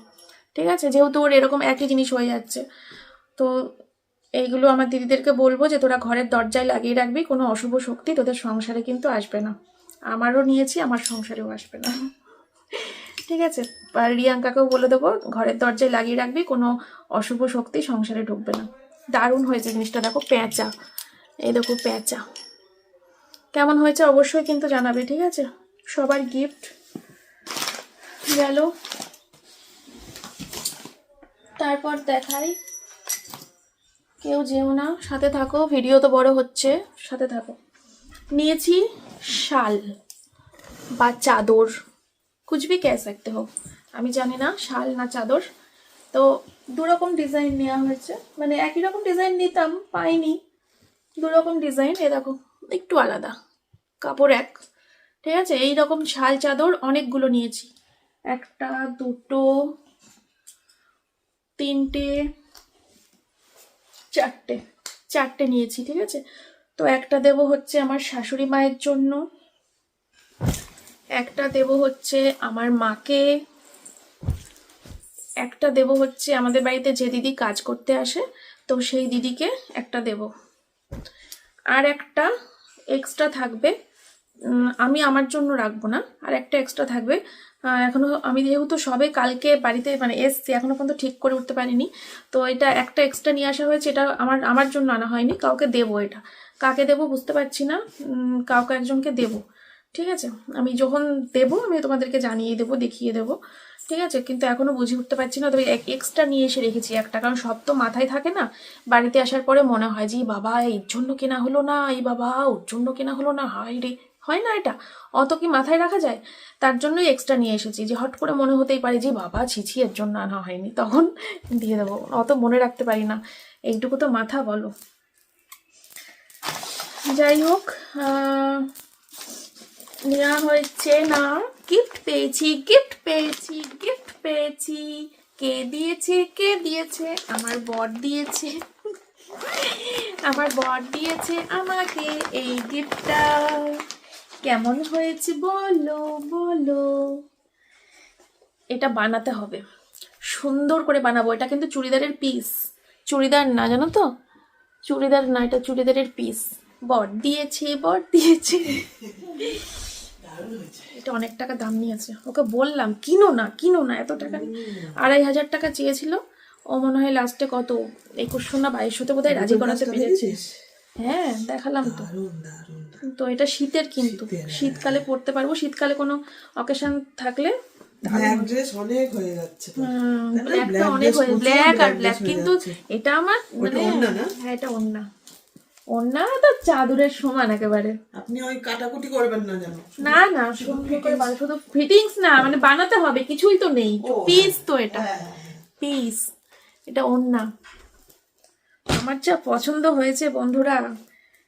ঠিক আছে, যেহেতু ওর এরকম একই জিনিস হয়ে যাচ্ছে। তো এইগুলো আমার দিদিদেরকে বলবো যে তোরা ঘরের দরজায় লাগিয়ে রাখবি, কোনো অশুভ শক্তি তোদের সংসারে কিন্তু আসবে না। আমারও নিয়েছি, আমার সংসারেও আসবে না, ঠিক আছে। আর রিয়াঙ্কাকেও বলে দেবো ঘরের দরজায় লাগিয়ে রাখবি, কোনো অশুভ শক্তি সংসারে ঢুকবে না। দারুণ হয়েছে জিনিসটা, দেখো প্যাঁচা, এই দেখো প্যাঁচা, কেমন হয়েছে অবশ্যই কিন্তু জানাবে, ঠিক আছে। সবার গিফট গেল। তারপর দেখাই, কেউ যেও না, সাথে থাকো, ভিডিও তো বড় হচ্ছে, সাথে থাকো। নিয়েছি শাল বা চাদর, কুছ ভি কহ সকতে হো, আমি জানি না শাল না চাদর। তো 2 রকম ডিজাইন নেওয়া হয়েছে, মানে একই রকম ডিজাইন নিতাম, পাইনি, 2 রকম ডিজাইন। এ দেখো একটু আলাদা, কাপড় এক, ঠিক আছে। এই রকম শাল চাদর অনেকগুলো নিয়েছি, 1 2 3 4টে নিয়েছি, ঠিক আছে। তো একটা দেব হচ্ছে আমার শাশুড়ি মায়ের জন্য, একটা দেব হচ্ছে আমার মাকে, একটা দেব হচ্ছে আমাদের বাড়িতে যে দিদি কাজ করতে আসে, তো সেই দিদিকে একটা দেব, আর একটা এক্সট্রা থাকবে, আমি আমার জন্য রাখবো না, আর একটা এক্সট্রা থাকবে। এখনো আমি যেহেতু সবে কালকে বাড়িতে মানে এসছি, এখনো পর্যন্ত ঠিক করে উঠতে পারিনি, তো এটা একটা এক্সট্রা নিয়ে আসা হয়েছে, এটা আমার জন্য আনা হয়নি, কাউকে দেবো, এটা কাকে দেবো বুঝতে পারছি না, কাউকে একজনকে দেবো, ঠিক আছে। আমি যখন দেবো আমি তোমাদেরকে জানিয়ে দেবো, দেখিয়ে দেবো, ঠিক আছে। কিন্তু এখনো বুঝে উঠতে পারছি না, তবে এক্সট্রা নিয়ে এসে রেখেছি একটা, কারণ সব তো মাথায় থাকে না, বাড়িতে আসার পরে মনে হয় যে বাবা এর জন্য কেনা হলো না, এই বাবা ওর জন্য কেনা হলো না, হায় রে, হয় না, এটা অত কি মাথায় রাখা যায়, তার জন্যই এক্সট্রা নিয়ে এসেছি, যে হট করে মনে হতেই পারে যে বাবা ছিছি এর জন্য আনা হয়নি, তখন দিয়ে দেবো, অত মনে রাখতে পারি না, এইটুকু তো মাথা বলো। যাই হোক, নেওয়া হয়েছে না, গিফট পেয়েছি, কে দিয়েছে, আমার বর দিয়েছে আমাকে এই গিফটটা। কেমন হয়েছে বলো, এটা বানাতে হবে, সুন্দর করে বানাবো। এটা কিন্তু চুড়িদারের পিস, চুড়িদার না, জানো তো, চুড়িদার না, এটা চুড়িদারের পিস। বর দিয়েছে, বর দিয়েছে। এটা অনেক টাকা দাম নিয়েছে, ওকে বললাম কিনো না, কিনো না, এত টাকা নেই। 2500 টাকা চেয়েছিল, ও মনে হয় লাস্টে কত 2100 না 2200 বোধহয় রাজি করাতে পেরেছে। হ্যাঁ দেখালাম তো। তো এটা শীতের, কিন্তু শীতকালে পরতে পারবো, শীতকালে কোনো অকেশন থাকলে। ব্ল্যাক ড্রেস অনেক হয়ে যাচ্ছে তো। ব্ল্যাকটা অনেক হয়ে, ব্ল্যাক আর ব্ল্যাক, কিন্তু এটা আমার মানে ওড়না না? হ্যাঁ এটা ওড়না, ওড়না তো চাদরের সমান একেবারে। আপনি ওই কাটাকুটি করবেন না যেন। না না, সুন্দর করে বানানো, শুধু ফিটিংস না, মানে বানাতে হবে, কিছুই তো নেই, পিস তো এটা, পিস। এটা ওড়না। আমার যা পছন্দ হয়েছে বন্ধুরা,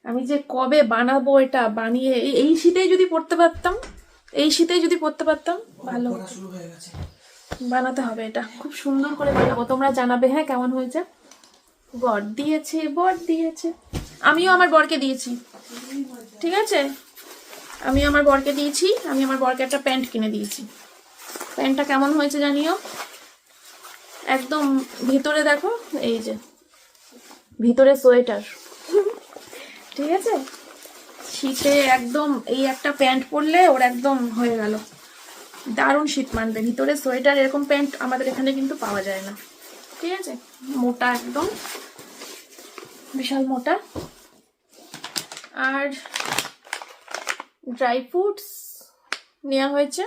আমি যে কবে বানাবো এটা, বানিয়ে এই শীতেই যদি পড়তে পারতাম, এই শীতেই যদি পড়তে পারতাম ভালো। পড়া শুরু হয়ে গেছে। বানাতে হবে এটা, খুব সুন্দর করে বানাবো, তোমরা জানাবে হ্যাঁ কেমন হয়েছে। বর দিয়েছে, বর দিয়েছে, আমিও আমার বরকে দিয়েছি, ঠিক আছে, আমি আমার বরকে দিয়েছি, আমি আমার বরকে একটা প্যান্ট কিনে দিয়েছি। প্যান্টটা কেমন হয়েছে জানিও। একদম ভিতরে দেখো, এই যে ভিতরে সোয়েটার, ঠিক আছে, শীতে একদম এই একটা প্যান্ট পরলে ওর একদম হয়ে গেল, দারুণ শীত মানবে। ভিতরে সোয়েটার, এরকম প্যান্ট আমাদের এখানে কিন্তু পাওয়া যায় না, ঠিক আছে, মোটা একদম, বিশাল মোটা। আর ড্রাই ফ্রুটস নেওয়া হয়েছে,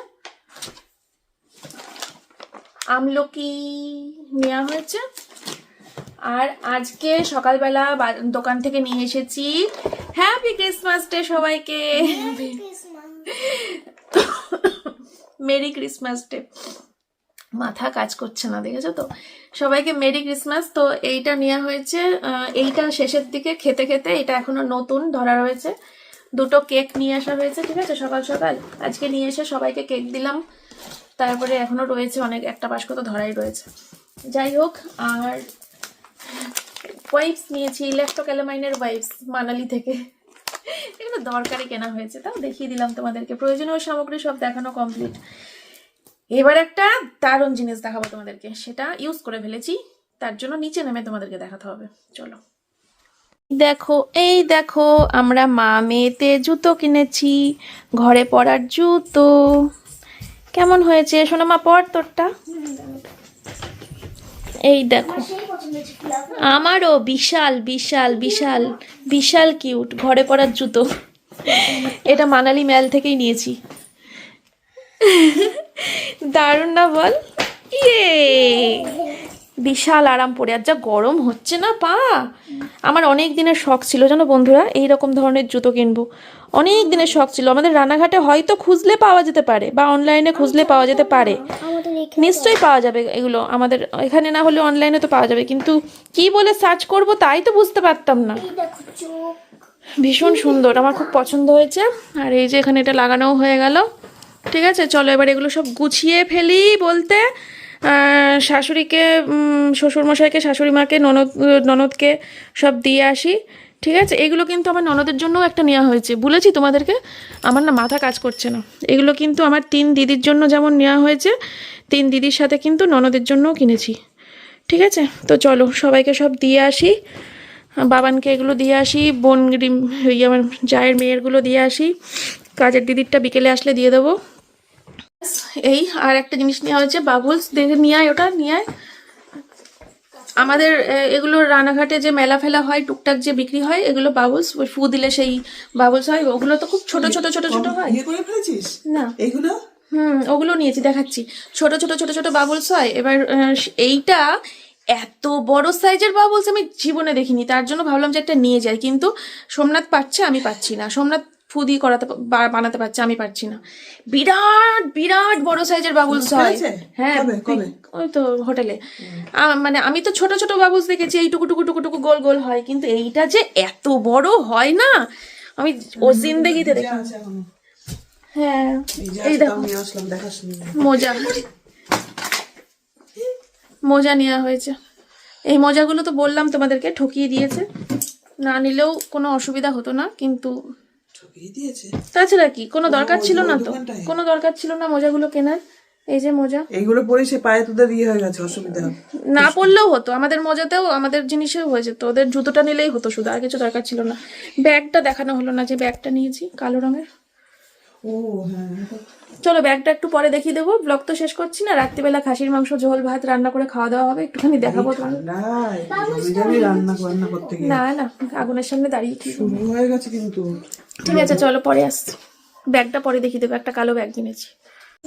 আমলকি নেওয়া হয়েছে। আর আজকে সকালবেলা দোকান থেকে নিয়ে এসেছি হ্যাপি ক্রিসমাস ডে সবাইকে, মেরি ক্রিসমাস ডে। মাথা কাজ করছে না, দেখেছো তো, সবাইকে মেরি ক্রিসমাস। তো এইটা নেওয়া হয়েছে, এইটা শেষের দিকে খেতে খেতে, এটা এখনো নতুন ধরা রয়েছে। দুটো কেক নিয়ে আসা হয়েছে, ঠিক আছে, সকাল সকাল আজকে নিয়ে এসে সবাইকে কেক দিলাম। তারপরে এখনো রয়েছে অনেক, একটা বাস্ক তো ধরাই রয়েছে, যাই হোক। আর ওয়াইপস নিয়েছি, ইলেকট্রোক্যালামাইনের ওয়াইপস মানালি থেকে, এগুলো দরকারি কেনা হয়েছে, তাও দেখিয়ে দিলাম তোমাদেরকে। প্রয়োজনীয় সামগ্রী সব দেখানো কমপ্লিট। এবার একটা দারুণ জিনিস দেখাবো তোমাদেরকে, সেটা ইউজ করে ফেলেছি, তার জন্য নিচে নেমে তোমাদেরকে দেখাতে হবে, চলো। দেখো, এই দেখো, আমরা মা মেয়েতে জুতো কিনেছি, ঘরে পরার জুতো। কেমন হয়েছে শোনো মা, পর তোরটা। এই দেখো, আমারও বিশাল বিশাল বিশাল বিশাল কিউট ঘরে পরার জুতো। এটা মানালি ম্যাল থেকেই নিয়েছি, দারুণ না বল? ইয়ে, বিশাল আরাম পড়ে, আর যা গরম হচ্ছে না পা। আমার অনেক দিনের শখ ছিল জানো বন্ধুরা, এইরকম ধরনের জুতো কিনবো, অনেক দিনের শখ ছিল। আমাদের রানাঘাটে হয়তো খুঁজলে পাওয়া যেতে পারে, বা অনলাইনে খুঁজলে পাওয়া যেতে পারে, নিশ্চয়ই পাওয়া যাবে এগুলো, আমাদের এখানে না হলে অনলাইনে তো পাওয়া যাবে, কিন্তু কি বলে সার্চ করব তাই তো বুঝতে পারতাম না। ভীষণ সুন্দর, আমার খুব পছন্দ হয়েছে। আর এই যে এখানে এটা লাগানোও হয়ে গেল, ঠিক আছে। চলো এবার এগুলো সব গুছিয়ে ফেলি, বলতে শাশুড়িকে, শ্বশুরমশাইকে, শাশুড়ি মাকে, ননদকে সব দিয়ে আসি, ঠিক আছে। এগুলো কিন্তু আমার ননদের জন্যও একটা নেওয়া হয়েছে, বলেছি তোমাদেরকে, আমার না মাথা কাজ করছে না। এগুলো কিন্তু আমার 3 দিদির জন্য যেমন নেওয়া হয়েছে, 3 দিদির সাথে কিন্তু ননদের জন্যও কিনেছি, ঠিক আছে। তো চলো সবাইকে সব দিয়ে আসি, বাবানকে এগুলো দিয়ে আসি, বোন আমার জায়ের মেয়েরগুলো দিয়ে আসি, কাজের দিদিরটা বিকেলে আসলে দিয়ে দেবো। এই আর একটা জিনিস নেওয়া হয়েছে, বাবলস, দেখে নিয়ে আয়, ওটা নিয়ে আয়। আমাদের এগুলো রানাঘাটে যে মেলা ফেলা হয় টুকটাক যে বিক্রি হয়, এগুলো বাবলস, ওই ফু দিলে সেই বাবলস হয়, ওগুলো তো খুব ছোট ছোট ছোট ছোট হয়। করে ফেলেছিস না এইগুলো? ওগুলো নিয়েছি, দেখাচ্ছি, ছোট ছোট ছোট ছোট বাবলস হয়। এবার এইটা এত বড় সাইজের বাবলস আমি জীবনে দেখিনি, তার জন্য ভাবলাম যে একটা নিয়ে যাই, কিন্তু সোমনাথ পারছে, আমি পারছি না। সোমনাথ ফুদি বানাতে পারছে, আমি পারছি না। বিরাট বিরাট বড় সাইজের বাবলস হয়। হ্যাঁ, ওই তো হোটেলে, মানে আমি তো ছোট ছোট বাবলস দেখেছি, এইটুকু টুকু টুকু টুকু গোল গোল হয়, কিন্তু এইটা যে এত বড় হয় না, আমি ও জিন্দেগিতে দেখি। হ্যাঁ, এই দেখো মোজা, মোজা নেওয়া হয়েছে। এই মোজাগুলো তো বললাম তোমাদেরকে ঠকিয়ে দিয়েছে, না নিলেও কোনো অসুবিধা হতো না, কিন্তু তাছাড়া কি কোনো দরকার ছিল না, তো কোনো দরকার ছিল না মোজাগুলো কেনার। এই যে মোজা, এইগুলো পরে সে পায়ে তোদের ইয়ে হয়ে গেছে, অসুবিধা হবে। না পরলেও হতো, আমাদের মোজাতেও আমাদের জিনিসেও হয়ে যেত, ওদের জুতোটা নিলেই হতো শুধু, আর কিছু দরকার ছিল না। ব্যাগটা দেখানো হলো না, যে ব্যাগটা নিয়েছি কালো রঙের। ও হ্যাঁ, চলো ব্যাগটা একটু পরে দেখিয়ে দেবো, ব্লগ তো শেষ করছি না। রাত্রিবেলা খাসির মাংস ঝোল ভাত রান্না করে খাওয়া দাওয়া হবে, একটুখানি দেখাবো তোমাদের। ঠান্ডায় যাবি যাবি রান্না করতে গিয়ে। না না, আগুনের সামনে দাঁড়িয়ে কি শুরু হয়ে গেছে কিন্তু। ঠিক আছে চলো পরে আসছি, ব্যাগটা পরে দেখিয়ে দেবো, একটা কালো ব্যাগ কিনেছি।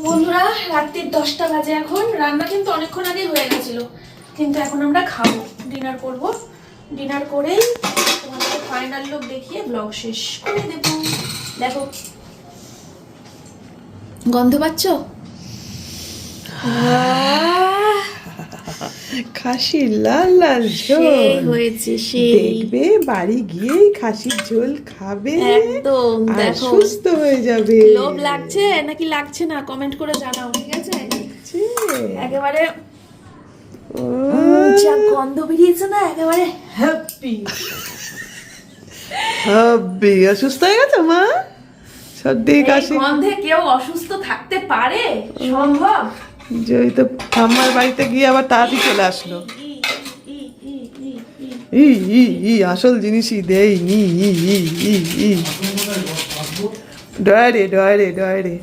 বন্ধুরা রাত্রির 10টা বাজে এখন, রান্না কিন্তু অনেকক্ষণ আগেই হয়ে গেছিল, কিন্তু এখন আমরা খাবো, ডিনার করব। ডিনার করেই তোমাদের ফাইনাল লুক দেখিয়ে ব্লগ শেষ করে দেব। দেখো গন্ধ পাচ্ছ? খাসির লাল লাল সেই ঝোল হয়েছে, সেই দেখবে, বাড়ি গিয়েই খাসির ঝোল খাবে, একদম। আর দেখো সুস্থ হয়ে যাবে। লোভ লাগছে নাকি লাগছে না কমেন্ট করে জানাও, ঠিক আছে? ছি, একেবারে যা গন্ধ বেরিয়েছে না, একেবারে হ্যাপি। হাব্বি অসুস্থ হয়ে গেছে মা, সর্দি এই কাশি। গন্ধে কেউ অসুস্থ থাকতে পারে? সম্ভব? জয় তো ঠাম্মার বাড়িতে গিয়ে আবার তাড়াতাড়ি চলে আসলো। ই ই ই আসল জিনিসই দেই ই ই ই ই ই ডয়ারে ডয়ারে ডয়ারে।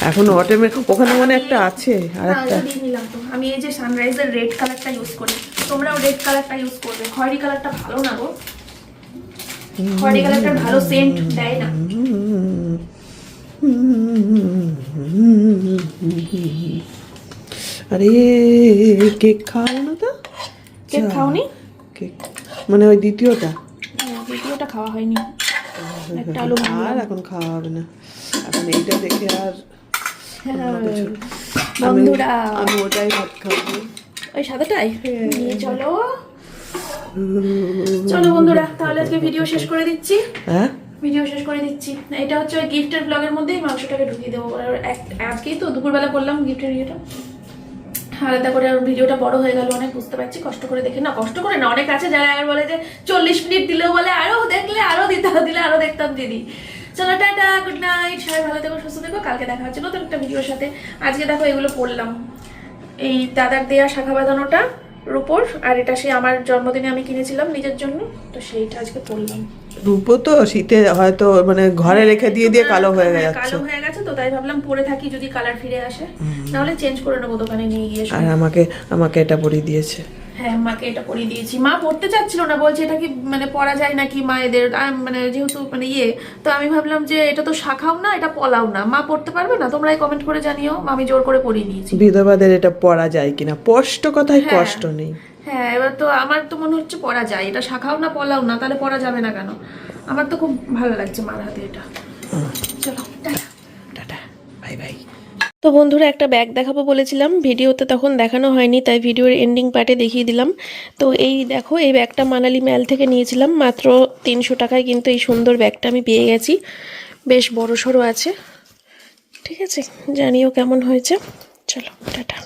এখন অটেমে ওখানে মানে একটা আছে আর একটা। আমি এই যে সানরাইজের রেড কালারটা ইউজ করি, তোমরাও রেড কালারটা ইউজ করবে। খয়েরি কালারটা ভালো না গো, খয়েরি কালারটা ভালো সেন্ট দেয় না। আরে কেক খাওয়াবো না তো? কেক খাওনি? কেক মানে ওই দ্বিতীয়টা, ভিডিওটা খাওয়া হয়নি, একটা আলু আর এখন খাওয়া হবে না, এখন এইটা দেখে আর বন্ধুরা আমি ওটাই ভাত খাবো। ওই সাদাটাই নিয়ে চলো। চলো বন্ধুরা তাহলে আজকে ভিডিও শেষ করে দিচ্ছি, হ্যাঁ ভিডিও শেষ করে দিচ্ছি। এটা হচ্ছে ওই গিফটের ব্লগের মধ্যেই মাংসটাকে ঢুকিয়ে দেবো। আর আজকেই তো দুপুরবেলা করলাম গিফটের ইয়েটা, আলাদা করে। আর ভিডিওটা বড় হয়ে গেল অনেক, বুঝতে পারছি। কষ্ট করে দেখে না, কষ্ট করে না, অনেক আছে যারা আবার বলে যে 40 মিনিট দিলেও বলে আরো দেখলে আরো দিতে দিলে আরো দেখতাম দিদি। চলো টাটা, গুড নাইট, সবাই ভালো থেকো সুস্থ থেকো, কালকে দেখা হচ্ছে নতুন একটা ভিডিওর সাথে। আজকে দেখো এগুলো পড়লাম, এই দাদার দেয়া শাখা বাঁধানোটা রূপোর, আর এটা সেই আমার জন্মদিনে আমি কিনেছিলাম নিজের জন্য, তো সেইটা আজকে পড়লাম। রূপো তো শীতে হয়তো মানে ঘরে রেখে দিয়ে দিয়ে কালো হয়ে যাচ্ছে, কালো হয়ে গেছে, তো তাই ভাবলাম পরে থাকি, যদি কালার ফিরে আসে, নাহলে চেঞ্জ করে নেবো দোকানে নিয়ে গিয়ে। আর আমাকে এটা পরিয়ে দিয়েছে। হ্যাঁ মাকে এটা পরিয়ে দিয়েছি, মা পড়তে চাচ্ছিল না, বলছে এটা কি মানে পরা যায় নাকি মায়েদের, মানে যেহেতু মানে ইয়ে, তো আমি ভাবলাম যে এটা তো শাখাও না, এটা পলাও না, মা পড়তে পারবে না, তোমরাই কমেন্ট করে জানিও। আমি জোর করে পরিয়ে দিয়েছি। বিধবাদের এটা পরা যায় কিনা, স্পষ্ট কথায় হ্যাঁ। কষ্ট নেই। হ্যাঁ এবার তো আমার তো মনে হচ্ছে পরা যায়, এটা শাখাও না পলাও না, তাহলে পরা যাবে না কেন? আমার তো খুব ভালো লাগছে মার হাতে এটা। চলো টাটা টাটা, বাই বাই। তো বন্ধুরা একটা ব্যাগ দেখাবো বলেছিলাম, ভিডিওতে তখন দেখানো হয়নি, তাই ভিডিওর এন্ডিং পার্টে দেখিয়ে দিলাম। তো এই দেখো, এই ব্যাগটা মানালি ম্যাল থেকে নিয়েছিলাম মাত্র 300 টাকায়, কিন্তু এই সুন্দর ব্যাগটা আমি পেয়ে গেছি, বেশ বড় সড়ো আছে। ঠিক আছে, জানিও কেমন হয়েছে। চলো টাটা।